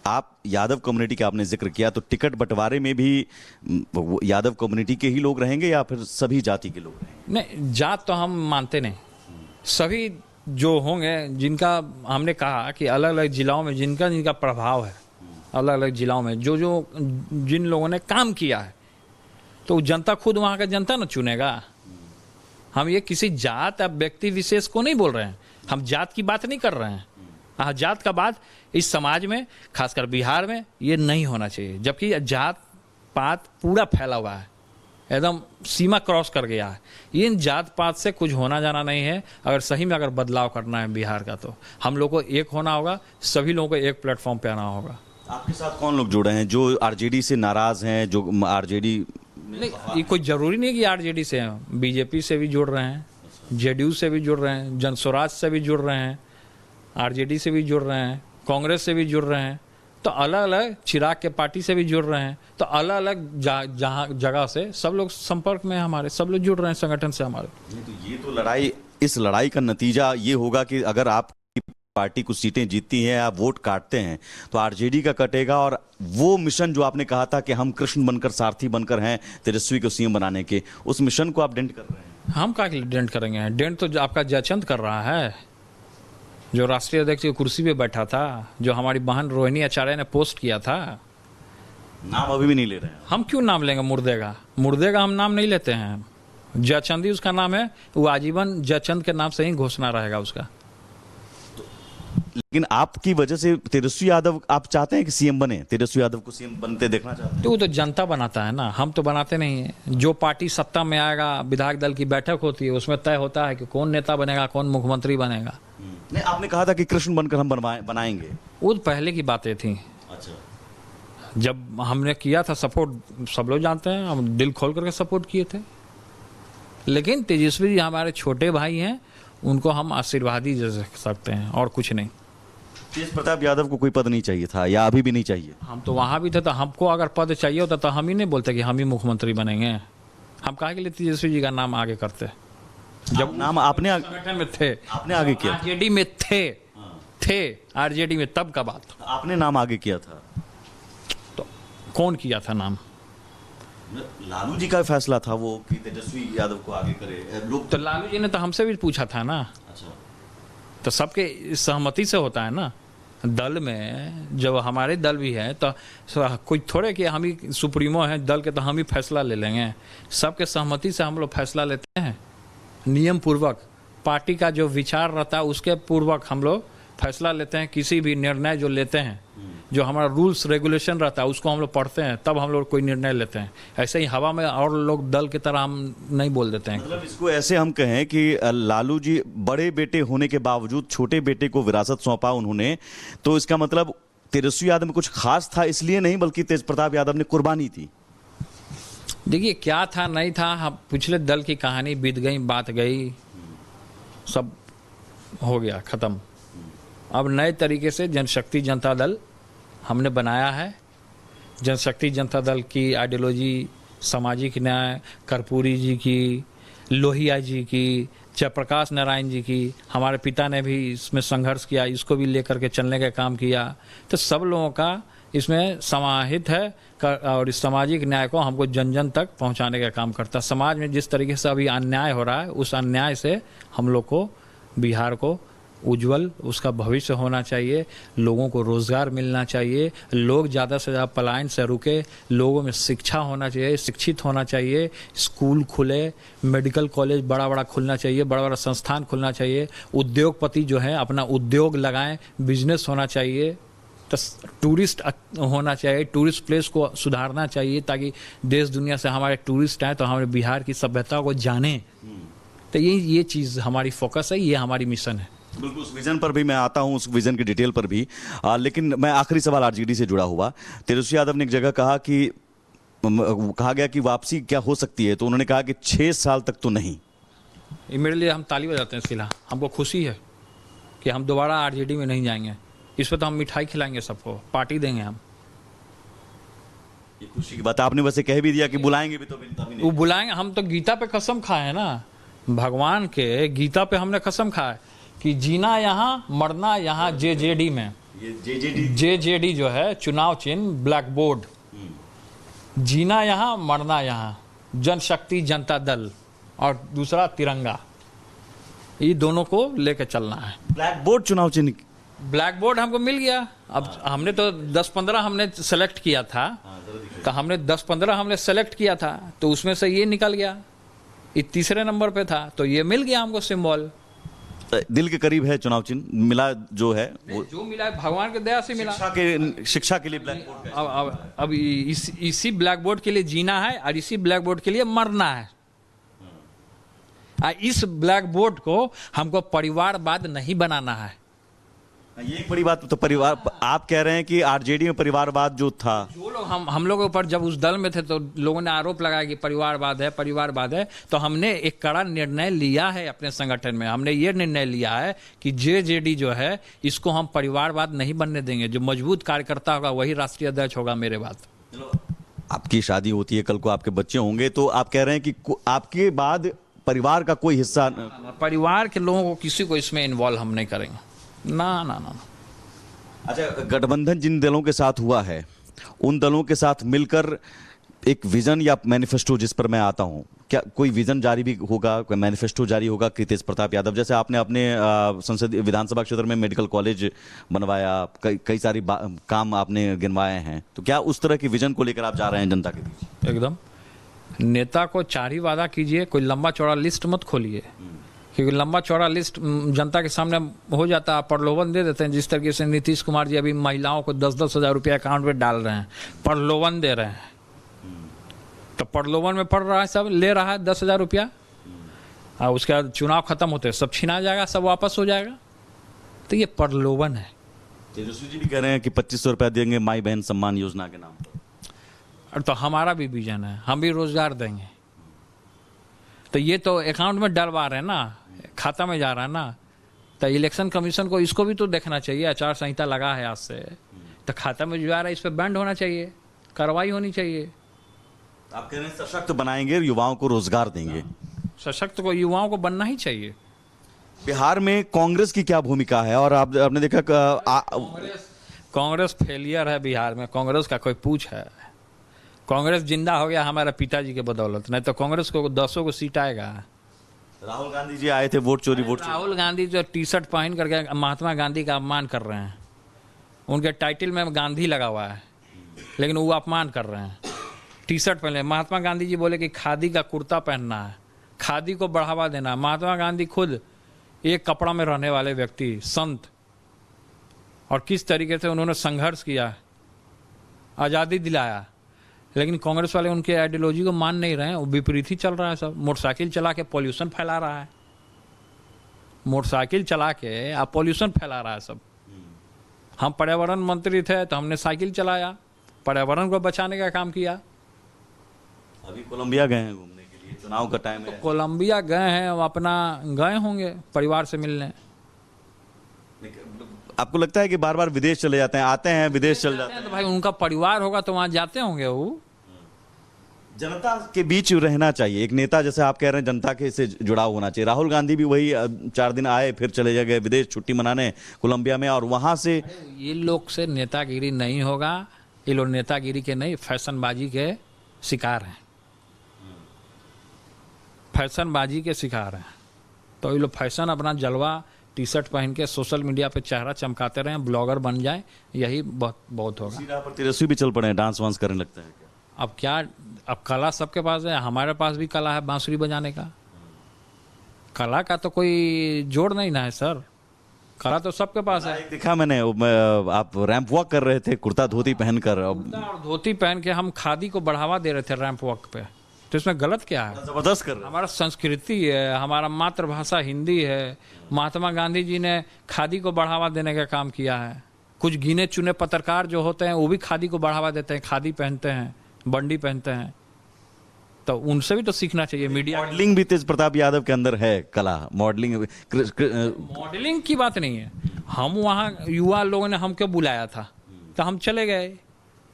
आप यादव कम्युनिटी का आपने जिक्र किया, तो टिकट बंटवारे में भी यादव कम्युनिटी के ही लोग रहेंगे या फिर सभी जाति के लोग रहेंगे? नहीं, जात तो हम मानते नहीं। सभी जो होंगे, जिनका हमने कहा कि अलग अलग जिलाओं में जिनका जिनका प्रभाव है, अलग अलग जिलाओं में जो जो जिन लोगों ने काम किया है, तो जनता खुद वहाँ का जनता न चुनेगा। हम ये किसी जात या व्यक्ति विशेष को नहीं बोल रहे हैं, हम जात की बात नहीं कर रहे हैं। जात का बात इस समाज में, खासकर बिहार में, ये नहीं होना चाहिए। जबकि जात पात पूरा फैला हुआ है, एकदम सीमा क्रॉस कर गया है। ये इन जात पात से कुछ होना जाना नहीं है। अगर सही में अगर बदलाव करना है बिहार का, तो हम लोग को एक होना होगा, सभी लोगों को एक प्लेटफॉर्म पे आना होगा। आपके साथ कौन लोग जुड़े हैं जो आरजेडी से नाराज हैं, जो आरजेडी? नहीं, ये कोई जरूरी नहीं कि आरजेडी से हैं, बीजेपी से भी जुड़ रहे हैं, जेडीयू से भी जुड़ रहे हैं, जनस्वराज से भी जुड़ रहे हैं, आरजेडी से भी जुड़ रहे हैं, कांग्रेस से भी जुड़ रहे हैं, तो अलग अलग चिराग के पार्टी से भी जुड़ रहे हैं। तो अलग अलग जहाँ जगह से सब लोग संपर्क में, हमारे सब लोग जुड़ रहे हैं संगठन से हमारे। तो ये तो लड़ाई, इस लड़ाई का नतीजा ये होगा कि अगर आपकी पार्टी कुछ सीटें जीतती हैं, आप वोट काटते हैं, तो आरजेडी का कटेगा। और वो मिशन जो आपने कहा था कि हम कृष्ण बनकर, सारथी बनकर हैं तेजस्वी को सीएम बनाने के, उस मिशन को आप डेंट कर रहे हैं। हम क्या डेंट करेंगे? डेंट तो आपका जयचंद कर रहा है, जो राष्ट्रीय अध्यक्ष की कुर्सी पे बैठा था, जो हमारी बहन रोहिणी आचार्य ने पोस्ट किया था। नाम अभी भी नहीं ले रहे हैं। हम क्यों नाम लेंगे? मुर्दे का हम नाम नहीं लेते हैं। जयचंद ही उसका नाम है, वो आजीवन जयचंद के नाम से ही घोषणा रहेगा उसका। लेकिन आपकी वजह से तेजस्वी यादव, आप चाहते हैं कि सीएम बने? तेजस्वी यादव को सीएम बनते देखना चाहते हैं? तो वो तो जनता बनाता है ना, हम तो बनाते नहीं है। जो पार्टी सत्ता में आएगा, विधायक दल की बैठक होती है, उसमें तय होता है कि कौन नेता बनेगा, कौन मुख्यमंत्री बनेगा। नहीं, आपने कहा था कि कृष्ण बनकर हम बनाएंगे। वो तो पहले की बातें थी। अच्छा, जब हमने किया था सपोर्ट, सब लोग जानते हैं, हम दिल खोल करके सपोर्ट किए थे। लेकिन तेजस्वी जी हमारे छोटे भाई हैं, उनको हम आशीर्वाद ही दे सकते हैं और कुछ नहीं। तेज प्रताप यादव को कोई पद नहीं चाहिए था या अभी भी नहीं चाहिए? हम तो वहाँ भी थे, तो हमको अगर पद चाहिए होता तो हम ही नहीं बोलते कि हम ही मुख्यमंत्री बनेंगे। हम काहे के लिए तेजस्वी जी का नाम आगे करते? जब नाम आपने संगठन में थे, आपने आगे किया, आरजेडी में थे आरजेडी में, तब का बात। आपने नाम आगे किया था, तो कौन किया था नाम? लालू जी का फैसला था वो कि तेजस्वी यादव को आगे करे लोग। तो लालू जी ने तो हमसे भी पूछा था ना। अच्छा, तो सबके सहमति से होता है ना। दल में जब हमारे दल भी है, तो कोई थोड़े कि हम ही सुप्रीमो हैं दल के, तो हम ही फैसला ले लेंगे। सबके सहमति से हम लोग फैसला लेते हैं, नियम पूर्वक, पार्टी का जो विचार रहता है उसके पूर्वक हम लोग फैसला लेते हैं। किसी भी निर्णय जो लेते हैं, जो हमारा रूल्स रेगुलेशन रहता है, उसको हम लोग पढ़ते हैं, तब हम लोग कोई निर्णय लेते हैं। ऐसे ही हवा में और लोग दल की तरह हम नहीं बोल देते हैं। मतलब इसको ऐसे हम कहें कि लालू जी बड़े बेटे होने के बावजूद छोटे बेटे को विरासत सौंपा उन्होंने, तो इसका मतलब तेजस्वी यादव में कुछ खास था इसलिए नहीं, बल्कि तेज प्रताप यादव ने कुर्बानी थी। देखिए, क्या था नहीं था, हम पिछले दल की कहानी बीत गई, बात गई, सब हो गया खत्म। अब नए तरीके से जनशक्ति जनता दल हमने बनाया है। जनशक्ति जनता दल की आइडियोलॉजी सामाजिक न्याय, कर्पूरी जी की, लोहिया जी की, जयप्रकाश नारायण जी की, हमारे पिता ने भी इसमें संघर्ष किया, इसको भी लेकर के चलने का काम किया। तो सब लोगों का इसमें समाहित है और इस सामाजिक न्याय को हमको जन जन तक पहुंचाने का काम करता है। समाज में जिस तरीके से अभी अन्याय हो रहा है, उस अन्याय से हम लोग को, बिहार को उज्जवल उसका भविष्य होना चाहिए, लोगों को रोजगार मिलना चाहिए, लोग ज़्यादा से ज़्यादा पलायन से रुके, लोगों में शिक्षा होना चाहिए, शिक्षित होना चाहिए, स्कूल खुले, मेडिकल कॉलेज बड़ा बड़ा खुलना चाहिए, बड़ा बड़ा संस्थान खुलना चाहिए, उद्योगपति जो है अपना उद्योग लगाएं, बिजनेस होना चाहिए, तो टूरिस्ट होना चाहिए, टूरिस्ट प्लेस को सुधारना चाहिए, ताकि देश दुनिया से हमारे टूरिस्ट आए तो हमारे बिहार की सभ्यता को जाने। तो ये चीज़ हमारी फोकस है, ये हमारी मिशन है। बिल्कुल, उस विजन पर भी मैं आता हूं, उस विजन की डिटेल पर भी। लेकिन मैं आखिरी सवाल आरजेडी से जुड़ा हुआ, तेजस्वी यादव ने एक जगह कहा गया कि वापसी क्या हो सकती है, तो उन्होंने कहा कि 6 साल तक तो नहीं। मेरे लिए हम ताली बजाते हैं इसके, हमको खुशी है कि हम दोबारा आरजेडी में नहीं जाएंगे। इस पर तो हम मिठाई खिलाएंगे सबको, पार्टी देंगे हम। ये खुशी की बात आपने वैसे कह भी दिया कि बुलाएंगे भी, तो तभी नहीं। वो बुलाएंगे, हम तो गीता पे कसम खाए हैं ना, भगवान के गीता पे हमने कसम खाए कि जीना यहाँ मरना यहाँ जेडी में। ये जेजेडी जेजेडी जो है चुनाव चिन्ह ब्लैक बोर्ड, जीना यहाँ मरना यहाँ, जनशक्ति जनता दल और दूसरा तिरंगा, ये दोनों को लेके चलना है। ब्लैक बोर्ड चुनाव चिन्ह। ब्लैक बोर्ड हमको मिल गया। अब हमने तो 10-15 हमने सेलेक्ट किया था, तो हमने 10-15 हमने सेलेक्ट किया था, तो उसमें से ये निकल गया, ये तीसरे नंबर पे था, तो ये मिल गया हमको सिंबल। दिल के करीब है चुनाव चिन्ह मिला जो है वो, जो मिला है भगवान के दया से मिला। शिक्षा के लिए ब्लैक बोर्ड है। अब इसी ब्लैक बोर्ड के लिए जीना है और इसी ब्लैक बोर्ड के लिए मरना है। इस ब्लैक बोर्ड को हमको परिवारवाद नहीं बनाना है। ये एक बड़ी बात। तो परिवार, आप कह रहे हैं कि आरजेडी में परिवारवाद जो था, जो लोग हम लोगों के ऊपर जब उस दल में थे तो लोगों ने आरोप लगाया कि परिवारवाद है, तो हमने एक कड़ा निर्णय लिया है अपने संगठन में। हमने ये निर्णय लिया है कि जेजेडी जो है इसको हम परिवारवाद नहीं बनने देंगे। जो मजबूत कार्यकर्ता होगा वही राष्ट्रीय अध्यक्ष होगा। मेरे बात, आपकी शादी होती है, कल को आपके बच्चे होंगे, तो आप कह रहे हैं कि आपके बाद परिवार का कोई हिस्सा, परिवार के लोगों को किसी को इसमें इन्वॉल्व हम नहीं करेंगे। ना ना ना। अच्छा, गठबंधन जिन दलों के साथ हुआ है उन दलों के साथ मिलकर एक विजन या मैनिफेस्टो, जिस पर मैं आता हूं, क्या कोई विजन जारी भी होगा, कोई मैनिफेस्टो जारी होगा कि तेज प्रताप यादव जैसे आपने अपने संसदीय विधानसभा क्षेत्र में मेडिकल कॉलेज बनवाया, कई सारी काम आपने गिनवाए हैं, तो क्या उस तरह की विजन को लेकर आप जा रहे हैं जनता के बीच? एकदम। नेता को 4 ही वादा कीजिए, कोई लंबा चौड़ा लिस्ट मत खोलिए, क्योंकि लंबा चौड़ा लिस्ट जनता के सामने हो जाता है, प्रलोभन दे देते हैं। जिस तरीके से नीतीश कुमार जी अभी महिलाओं को 10-10 हज़ार रुपया अकाउंट में डाल रहे हैं, प्रलोभन दे रहे हैं, तो प्रलोभन में पड़ रहा है, सब ले रहा है 10 हज़ार रुपया, और उसके बाद चुनाव खत्म होते सब छिना जाएगा, सब वापस हो जाएगा। तो ये प्रलोभन है। तेजस्वी जी भी कह रहे हैं कि 2500 रुपया देंगे माई बहन सम्मान योजना के नाम पर। और तो हमारा भी विजन है, हम भी रोजगार देंगे। तो ये तो अकाउंट में डलवा रहे हैं ना, खाता में जा रहा है ना, तो इलेक्शन कमीशन को इसको भी तो देखना चाहिए। आचार संहिता लगा है आज से, तो खाता में जो आ रहा है इस पर बैंड होना चाहिए, कार्रवाई होनी चाहिए। आप कह रहे हैं सशक्त बनाएंगे, युवाओं को रोजगार देंगे। सशक्त को युवाओं को बनना ही चाहिए। बिहार में कांग्रेस की क्या भूमिका है? और आपने देखा कांग्रेस फेलियर है बिहार में। कांग्रेस का कोई पूछ है? कांग्रेस जिंदा हो गया हमारे पिताजी के बदौलत, नहीं तो कांग्रेस को 10 को सीट आएगा। राहुल गांधी जी आए थे, वोट चोरी। राहुल गांधी जो टी-शर्ट पहन करके महात्मा गांधी का अपमान कर रहे हैं, उनके टाइटल में गांधी लगा हुआ है, लेकिन वो अपमान कर रहे हैं। टी-शर्ट पहने, महात्मा गांधी जी बोले कि खादी का कुर्ता पहनना है, खादी को बढ़ावा देना। महात्मा गांधी खुद एक कपड़ा में रहने वाले व्यक्ति, संत, और किस तरीके से उन्होंने संघर्ष किया, आज़ादी दिलाया। लेकिन कांग्रेस वाले उनके आइडियोलॉजी को मान नहीं रहे हैं, वो विपरीत ही चल रहा है। सब मोटरसाइकिल चला के पॉल्यूशन फैला रहा है, मोटरसाइकिल चला के आप पॉल्यूशन फैला रहा है सब। हम पर्यावरण मंत्री थे तो हमने साइकिल चलाया, पर्यावरण को बचाने का काम किया। अभी कोलंबिया गए हैं घूमने के लिए, चुनाव का टाइम है। कोलंबिया गए हैं, वो अपना गए होंगे परिवार से मिलने। आपको लगता है कि बार बार विदेश चले जाते हैं, आते हैं विदेश चले जाते हैं? तो भाई उनका परिवार होगा तो वहां जाते होंगे। वो जनता के बीच रहना चाहिए एक नेता, जैसे आप कह रहे हैं जनता के से जुड़ाव होना चाहिए। राहुल गांधी भी वही 4 दिन आए, फिर चले गए विदेश छुट्टी मनाने कोलंबिया में, और वहां से ये लोग से नेतागिरी नहीं होगा। ये लोग नेतागिरी के नहीं, फैशनबाजी के शिकार हैं, फैशनबाजी के शिकार हैं। तो ये लोग फैशन, अपना जलवा, टी-शर्ट पहन के सोशल मीडिया पे चेहरा चमकाते रहें, ब्लॉगर बन जाए, यही बहुत होगा। इसी राह पर तेजस्वी भी चल पड़े हैं, डांस वांस करने लगता है क्या? अब क्या, अब कला सबके पास है, हमारे पास भी कला है बांसुरी बजाने का। कला का तो कोई जोड़ नहीं ना है सर, कला तो सबके पास है। देखा मैंने, आप रैंप वॉक कर रहे थे कुर्ता धोती पहनकर। और धोती पहन के हम खादी को बढ़ावा दे रहे थे रैंप वॉक पे, तो इसमें गलत क्या है? जबरदस्त कर रहे हैं। हमारा संस्कृति है, हमारा मातृभाषा हिंदी है। महात्मा गांधी जी ने खादी को बढ़ावा देने का काम किया है। कुछ गिने चुने पत्रकार जो होते हैं वो भी खादी को बढ़ावा देते हैं, खादी पहनते हैं, बंडी पहनते हैं, तो उनसे भी तो सीखना चाहिए। मीडिया मॉडलिंग भी तेज प्रताप यादव के अंदर है, कला मॉडलिंग। मॉडलिंग की बात नहीं है। हम वहाँ युवा लोगों ने हमको बुलाया था तो हम चले गए,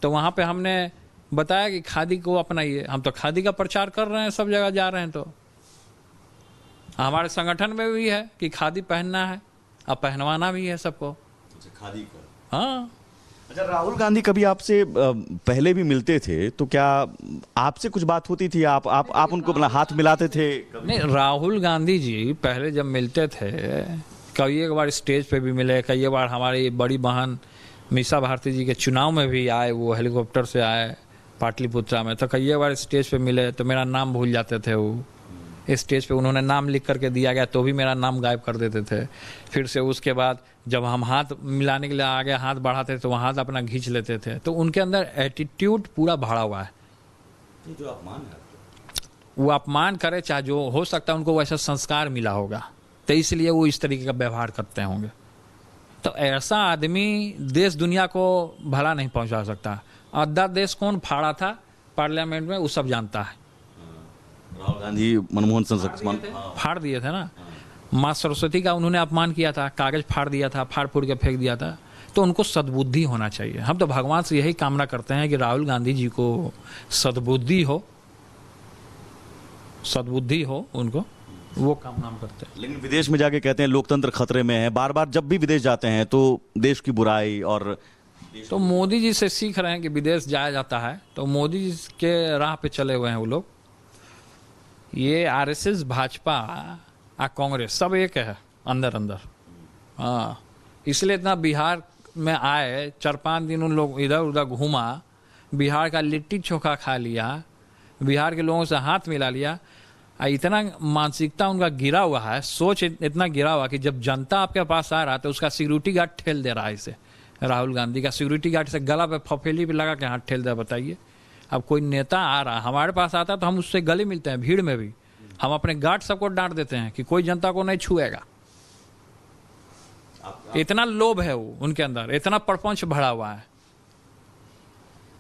तो वहाँ पे हमने बताया कि खादी को अपनाइए। हम तो खादी का प्रचार कर रहे हैं, सब जगह जा रहे हैं। तो हमारे संगठन में भी है कि खादी पहनना है और पहनवाना भी है सबको। खादी का हाँ। अच्छा, राहुल गांधी कभी आपसे पहले भी मिलते थे तो क्या आपसे कुछ बात होती थी? आप उनको अपना हाथ मिलाते थे कभी? नहीं, राहुल गांधी जी पहले जब मिलते थे, कई एक बार स्टेज पे भी मिले, कई बार हमारी बड़ी बहन मीसा भारती जी के चुनाव में भी आए, वो हेलीकॉप्टर से आए पाटलिपुत्रा में, तो कई बार स्टेज पे मिले तो मेरा नाम भूल जाते थे। वो स्टेज पे उन्होंने नाम लिख करके दिया गया तो भी मेरा नाम गायब कर देते थे। फिर से उसके बाद जब हम हाथ मिलाने के लिए आगे हाथ बढ़ाते थे तो वहाँ हाथ अपना खींच लेते थे। तो उनके अंदर एटीट्यूड पूरा भरा हुआ है। जो अपमान है, वो अपमान करे चाहे जो, हो सकता है उनको वैसा संस्कार मिला होगा तो इसलिए वो इस तरीके का व्यवहार करते होंगे। तो ऐसा आदमी देश दुनिया को भला नहीं पहुंचा सकता। आधा देश कौन फाड़ा था पार्लियामेंट में, वो सब जानता है। राहुल गांधी मनमोहन सिंह फाड़ दिए थे ना, माँ सरस्वती का उन्होंने अपमान किया था, कागज फाड़ दिया था, फाड़ फूड़ के फेंक दिया था। तो उनको सद्बुद्धि होना चाहिए। हम तो भगवान से यही कामना करते हैं कि राहुल गांधी जी को सद्बुद्धि हो, सद्बुद्धि हो उनको, वो कामना हम करते हैं। लेकिन विदेश में जाके कहते हैं लोकतंत्र खतरे में है। बार बार जब भी विदेश जाते हैं तो देश की बुराई और तो मोदी जी से सीख रहे हैं कि विदेश जाया जाता है तो मोदी जी के राह पे चले हुए हैं वो लोग। ये आरएसएस, भाजपा और कांग्रेस सब एक है अंदर अंदर। हाँ, इसलिए इतना बिहार में आए, 4-5 दिन उन लोग इधर उधर घूमा, बिहार का लिट्टी चोखा खा लिया, बिहार के लोगों से हाथ मिला लिया। इतना मानसिकता उनका गिरा हुआ है, सोच इतना गिरा हुआ कि जब जनता आपके पास आ रहा है तो उसका सिक्योरिटी गार्ड ठेल दे रहा है। इसे राहुल गांधी का सिक्योरिटी गार्ड से गला पे फफेली पे लगा के हाथ ठेल दे। बताइए, अब कोई नेता आ रहा हमारे पास आता है तो हम उससे गले मिलते हैं, भीड़ में भी हम अपने गार्ड सबको डांट देते हैं कि कोई जनता को नहीं छुएगा। इतना लोभ है वो उनके अंदर, इतना प्रपंच भरा हुआ है।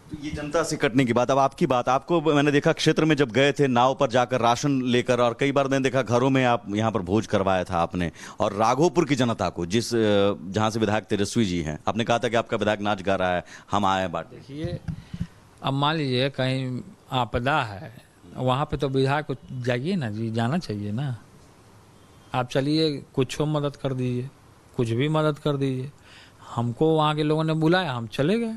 तो ये जनता से कटने की बात। अब आपकी बात, आपको मैंने देखा क्षेत्र में जब गए थे नाव पर जाकर राशन लेकर, और कई बार मैंने देखा घरों में आप यहाँ पर भोज करवाया था आपने। और राघोपुर की जनता को, जिस जहाँ से विधायक तेजस्वी जी हैं, आपने कहा था कि आपका विधायक नाच गा रहा है, हम आए बात। देखिए, अब मान लीजिए कहीं आपदा है, वहाँ पे तो विधायक को जाइए ना जी, जाना चाहिए ना। आप चलिए, कुछ मदद कर दीजिए, कुछ भी मदद कर दीजिए। हमको वहाँ के लोगों ने बुलाया, हम चले गए।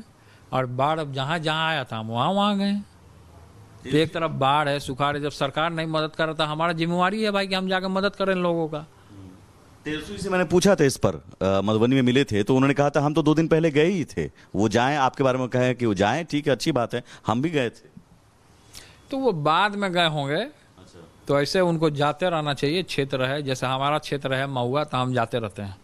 और बाढ़ अब जहाँ जहाँ आया था हम वहाँ गए। तो एक तरफ बाढ़ है, सुखाड़ है, जब सरकार नहीं मदद कर रहा था, हमारा जिम्मेवारी है भाई कि हम जाकर मदद करें लोगों का। तेजस्वी से मैंने पूछा था इस पर, मधुबनी में मिले थे तो उन्होंने कहा था हम तो 2 दिन पहले गए ही थे, वो जाएं, आपके बारे में कहे कि वो जाएं, ठीक है, अच्छी बात है, हम भी गए थे। तो वो बाद में गए होंगे। तो ऐसे उनको जाते रहना चाहिए। क्षेत्र है, जैसे हमारा क्षेत्र है महुआ, तो हम जाते रहते हैं।